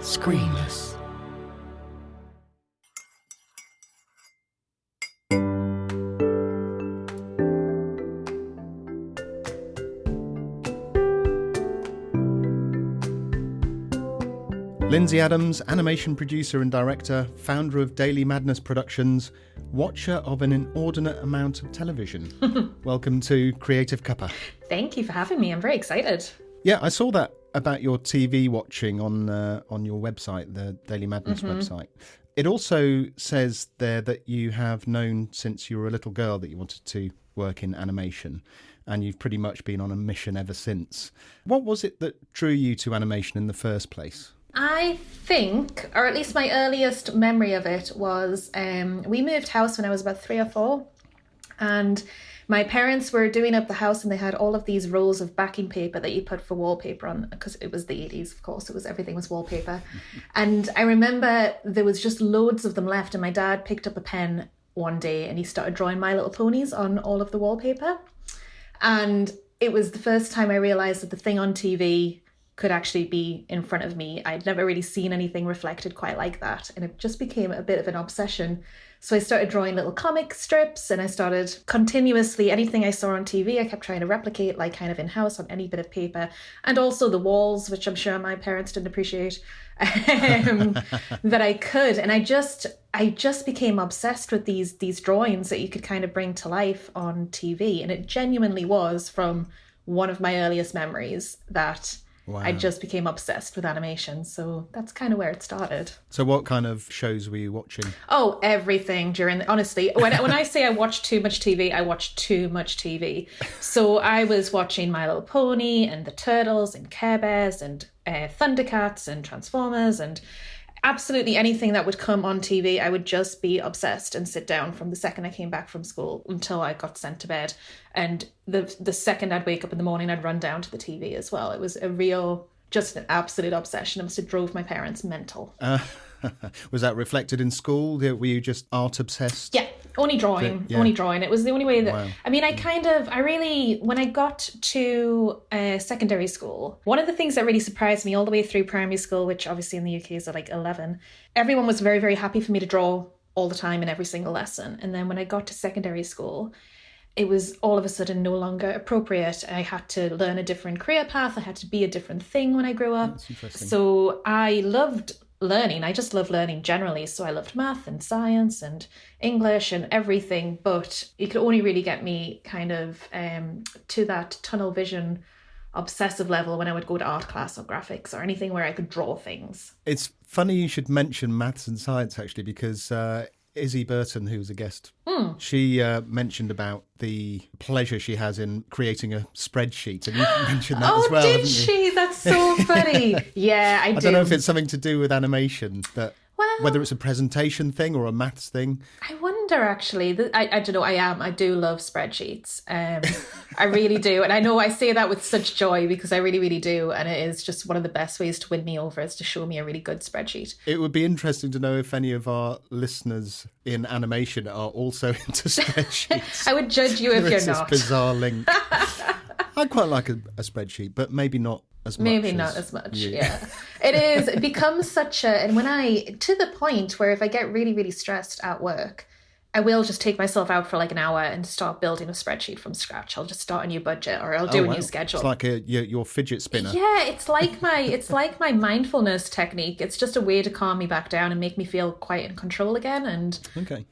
Screenless. Lindsey Adams, animation producer and director, founder of Daily Madness Productions, watcher of an inordinate amount of television. Welcome to Creative Cuppa. Thank you for having me. I'm very excited. Yeah, I saw that about your TV watching on your website, the Daily Madness website. It also says there that you have known since you were a little girl that you wanted to work in animation, and you've pretty much been on a mission ever since. What was it that drew you to animation in the first place? I think, or at least my earliest memory of it was, we moved house when I was about 3 or 4, and my parents were doing up the house and they had all of these rolls of backing paper that you put for wallpaper on, because it was the 80s, of course, everything was wallpaper. And I remember there was just loads of them left, and my dad picked up a pen one day and he started drawing My Little Ponies on all of the wallpaper. And it was the first time I realised that the thing on TV could actually be in front of me. I'd never really seen anything reflected quite like that, and it just became a bit of an obsession. So I started drawing little comic strips, and I started continuously, anything I saw on TV, I kept trying to replicate, like kind of in-house on any bit of paper, and also the walls, which I'm sure my parents didn't appreciate, that I could. And I just became obsessed with these drawings that you could kind of bring to life on TV, and it genuinely was from one of my earliest memories that Wow. I just became obsessed with animation. So that's kind of where it started. So what kind of shows were you watching? Oh, everything honestly, when I say I watch too much TV, I watch too much TV. So I was watching My Little Pony and the Turtles and Care Bears and Thundercats and Transformers and absolutely anything that would come on TV. I would just be obsessed and sit down from the second I came back from school until I got sent to bed. And the second I'd wake up in the morning, I'd run down to the TV as well. It was just an absolute obsession. It must have drove my parents mental. Was that reflected in school? Were you just art obsessed? Yeah, only drawing. It was the only way that, wow. I mean, when I got to secondary school, one of the things that really surprised me all the way through primary school, which obviously in the UK is at like 11, everyone was very, very happy for me to draw all the time in every single lesson. And then when I got to secondary school, it was all of a sudden no longer appropriate. I had to learn a different career path. I had to be a different thing when I grew up. That's interesting. So I loved learning. I just love learning generally. So I loved math and science and English and everything, but it could only really get me kind of to that tunnel vision obsessive level when I would go to art class or graphics or anything where I could draw things. It's funny you should mention maths and science actually, because Izzy Burton, who was a guest, she mentioned about the pleasure she has in creating a spreadsheet, and you mentioned that as well. Oh, did she? That's so funny. Yeah, I do. I don't know if it's something to do with animation, but whether it's a presentation thing or a maths thing. I wonder, actually. I don't know. I do love spreadsheets. I really do. And I know I say that with such joy because I really, really do. And it is just one of the best ways to win me over is to show me a really good spreadsheet. It would be interesting to know if any of our listeners in animation are also into spreadsheets. I would judge you if you're not. This bizarre link. I quite like a spreadsheet, but maybe not as much. Maybe not as much, yeah. It becomes such a, and to the point where if I get really, really stressed at work, I will just take myself out for like an hour and start building a spreadsheet from scratch. I'll just start a new budget or I'll do a new schedule. It's like your fidget spinner. Yeah, it's like my mindfulness technique. It's just a way to calm me back down and make me feel quite in control again. And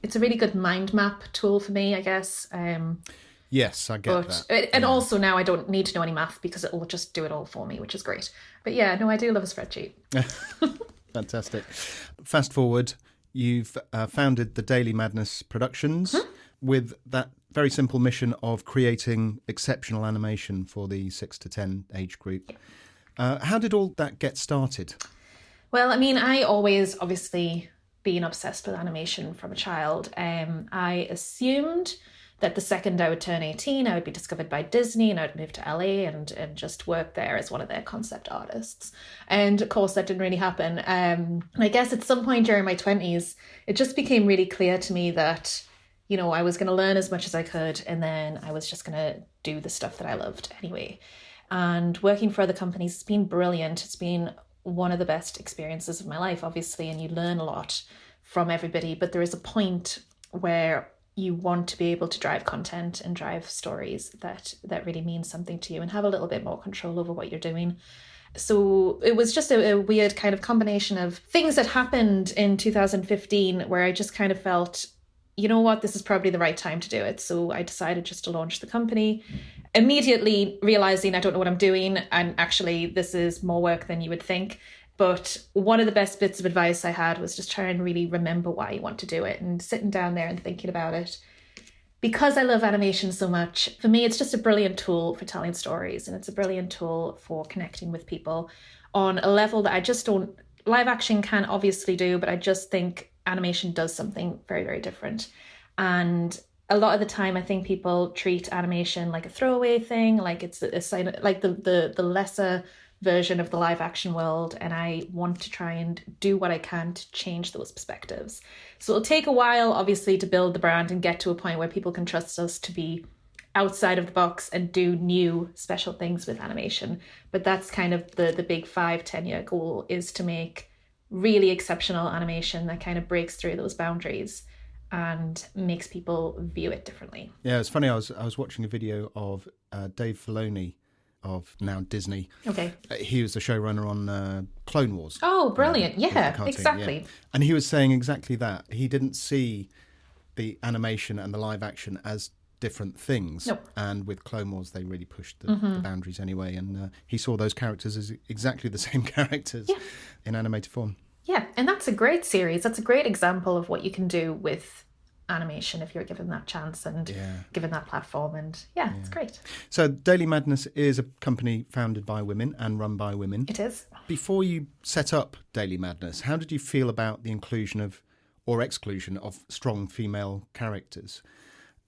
It's a really good mind map tool for me, I guess. Yes, I get that. And also now I don't need to know any math because it will just do it all for me, which is great. But yeah, no, I do love a spreadsheet. Fantastic. Fast forward, you've founded the Daily Madness Productions with that very simple mission of creating exceptional animation for the 6 to 10 age group. How did all that get started? Well, I mean, I always obviously been obsessed with animation from a child. I assumed that the second I would turn 18, I would be discovered by Disney and I would move to LA and just work there as one of their concept artists. And of course, that didn't really happen. I guess at some point during my 20s, it just became really clear to me that, you know, I was going to learn as much as I could and then I was just going to do the stuff that I loved anyway. And working for other companies has been brilliant. It's been one of the best experiences of my life, obviously, and you learn a lot from everybody. But there is a point where you want to be able to drive content and drive stories that really mean something to you and have a little bit more control over what you're doing. So it was just a weird kind of combination of things that happened in 2015 where I just kind of felt, you know what, this is probably the right time to do it. So I decided just to launch the company, immediately realizing I don't know what I'm doing, and actually this is more work than you would think. But one of the best bits of advice I had was just try and really remember why you want to do it, and sitting down there and thinking about it. Because I love animation so much, for me, it's just a brilliant tool for telling stories, and it's a brilliant tool for connecting with people on a level that I just don't, live action can obviously do, but I just think animation does something very, very different. And a lot of the time, I think people treat animation like a throwaway thing, like it's a sign, like the lesser version of the live action world, and I want to try and do what I can to change those perspectives. So it'll take a while, obviously, to build the brand and get to a point where people can trust us to be outside of the box and do new special things with animation. But that's kind of the big 5-10 year goal, is to make really exceptional animation that kind of breaks through those boundaries and makes people view it differently. Yeah, it's funny. I was watching a video of Dave Filoni of now Disney. Okay. He was the showrunner on Clone Wars. Oh, brilliant. Yeah, cartoon, exactly. Yeah. And he was saying exactly that. He didn't see the animation and the live action as different things. Nope. And with Clone Wars, they really pushed the boundaries anyway. And he saw those characters as exactly the same characters in animated form. Yeah, and that's a great series. That's a great example of what you can do with animation if you're given that chance and given that platform. And it's great. So Daily Madness is a company founded by women and run by women. It is. Before you set up Daily Madness, how did you feel about the inclusion of or exclusion of strong female characters?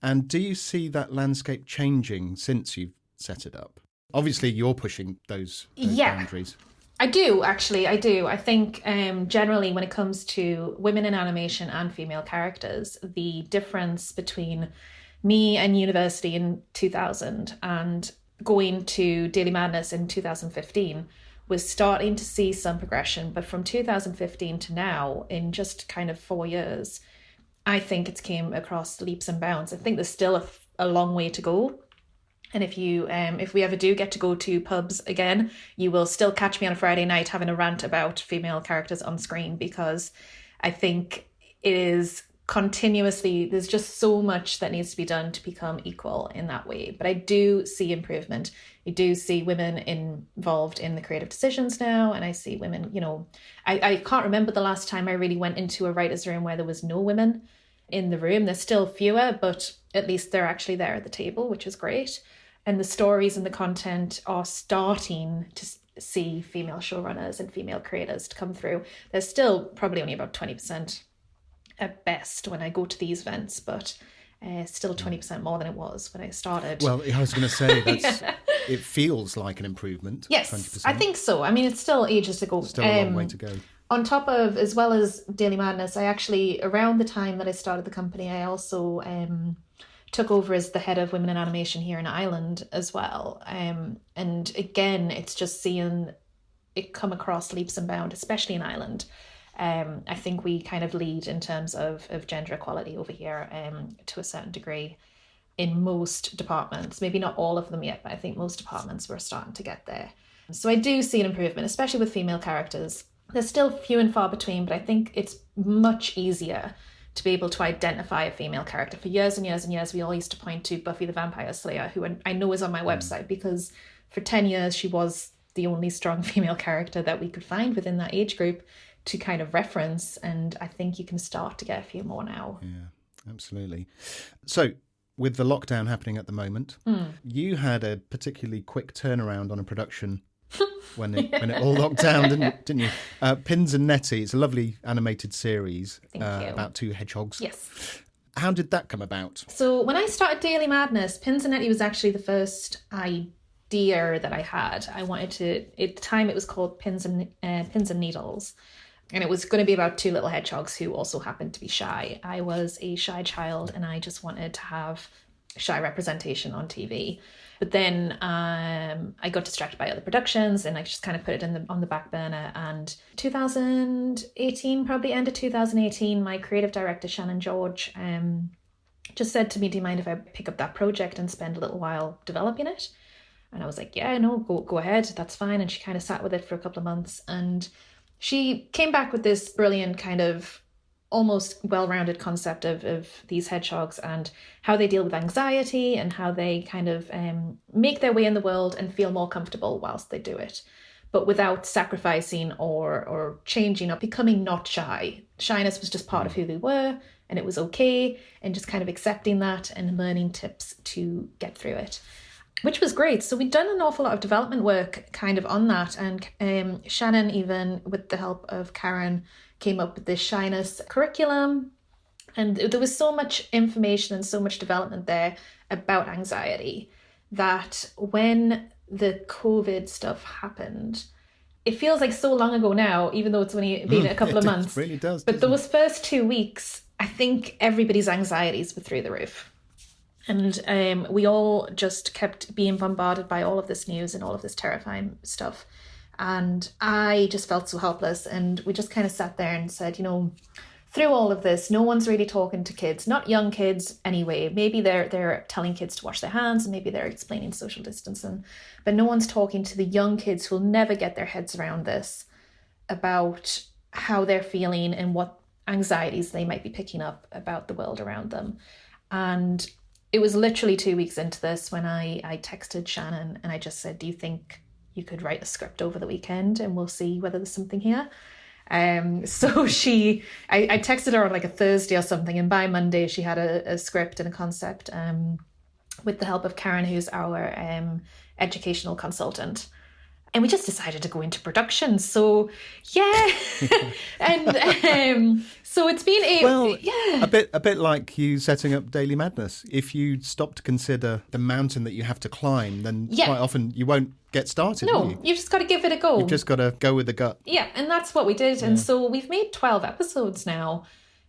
And do you see that landscape changing since you've set it up? Obviously, you're pushing those boundaries. I do, actually. I do. I think generally when it comes to women in animation and female characters, the difference between me and university in 2000 and going to Daily Madness in 2015 was starting to see some progression. But from 2015 to now, in just kind of 4 years, I think it's came across leaps and bounds. I think there's still a long way to go. And if we ever do get to go to pubs again, you will still catch me on a Friday night having a rant about female characters on screen, because I think it is continuously, there's just so much that needs to be done to become equal in that way. But I do see improvement. I do see women involved in the creative decisions now, and I see women, I can't remember the last time I really went into a writer's room where there was no women in the room. There's still fewer, but at least they're actually there at the table, which is great. And the stories and the content are starting to see female showrunners and female creators to come through. There's still probably only about 20% at best when I go to these events, but still 20% more than it was when I started. Well, I was going to say, it feels like an improvement. Yes, 20%. I think so. I mean, it's still ages to go. Still a long way to go. On top of, as well as Daily Madness, I actually, around the time that I started the company, I also took over as the head of women in animation here in Ireland as well. And again, it's just seeing it come across leaps and bounds, especially in Ireland. I think we kind of lead in terms of gender equality over here to a certain degree in most departments. Maybe not all of them yet, but I think most departments we're starting to get there. So I do see an improvement, especially with female characters. There's still few and far between, but I think it's much easier to be able to identify a female character. For years and years and years, we all used to point to Buffy the Vampire Slayer, who I know is on my website, because for 10 years she was the only strong female character that we could find within that age group to kind of reference. And I think you can start to get a few more now. Yeah, absolutely. So with the lockdown happening at the moment, you had a particularly quick turnaround on a production when it all locked down, didn't you? Pins and Nettie, it's a lovely animated series about two hedgehogs. Yes. How did that come about? So when I started Daily Madness, Pins and Nettie was actually the first idea that I had. I wanted to, at the time it was called Pins and Needles, and it was going to be about two little hedgehogs who also happened to be shy. I was a shy child and I just wanted to have shy representation on TV. But then I got distracted by other productions and I just kind of put it on the back burner. And 2018, probably end of 2018, my creative director, Shannon George, just said to me, do you mind if I pick up that project and spend a little while developing it? And I was like, yeah, no, go ahead. That's fine. And she kind of sat with it for a couple of months. And she came back with this brilliant kind of almost well-rounded concept of these hedgehogs and how they deal with anxiety and how they kind of make their way in the world and feel more comfortable whilst they do it, but without sacrificing or changing or becoming not shy. Shyness was just part of who they were, and it was okay, and just kind of accepting that and learning tips to get through it, which was great. So we'd done an awful lot of development work kind of on that. And Shannon, even with the help of Karen, came up with this shyness curriculum. And there was so much information and so much development there about anxiety that when the COVID stuff happened, it feels like so long ago now, even though it's only been a couple of months. It really does. But those first 2 weeks, I think everybody's anxieties were through the roof. And we all just kept being bombarded by all of this news and all of this terrifying stuff. And I just felt so helpless. And we just kind of sat there and said, you know, through all of this, no one's really talking to kids, not young kids anyway. Maybe they're telling kids to wash their hands and maybe they're explaining social distancing. But no one's talking to the young kids who'll never get their heads around this, about how they're feeling and what anxieties they might be picking up about the world around them. And it was literally 2 weeks into this when I texted Shannon and I just said, do you think you could write a script over the weekend and we'll see whether there's something here? So I texted her on like a Thursday or something, and by Monday she had a script and a concept with the help of Karen, who's our educational consultant. And we just decided to go into production. So, yeah. And so it's been a bit like you setting up Daily Madness. If you stop to consider the mountain that you have to climb, then quite often you won't get started. No, will you? You've just got to give it a go. You've just got to go with the gut. Yeah, and that's what we did. Yeah. And so we've made 12 episodes now.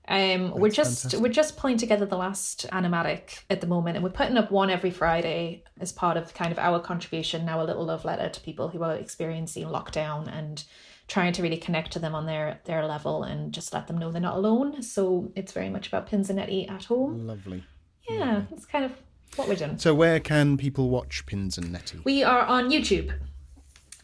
We're just pulling together the last animatic at the moment, and we're putting up one every Friday as part of kind of our contribution, now a little love letter to people who are experiencing lockdown and trying to really connect to them on their level and just let them know they're not alone. So it's very much about Pins and Nettie at home. Lovely. Yeah, lovely. That's kind of what we're doing. So where can people watch Pins and Nettie? We are on YouTube.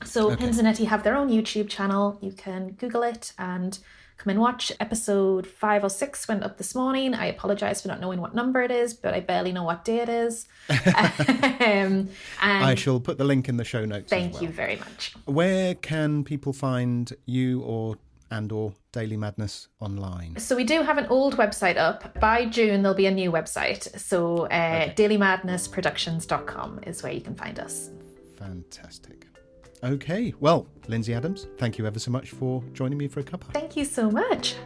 So okay. Pins and Nettie have their own YouTube channel. You can Google it and come and watch. Episode 5 or 6 went up this morning. I apologise for not knowing what number it is, but I barely know what day it is. And I shall put the link in the show notes. Thank you very much. Where can people find you or Daily Madness online? So we do have an old website up. By June, there'll be a new website. So dailymadnessproductions.com is where you can find us. Fantastic. Okay, well, Lindsey Adams, thank you ever so much for joining me for a cuppa. Thank you so much.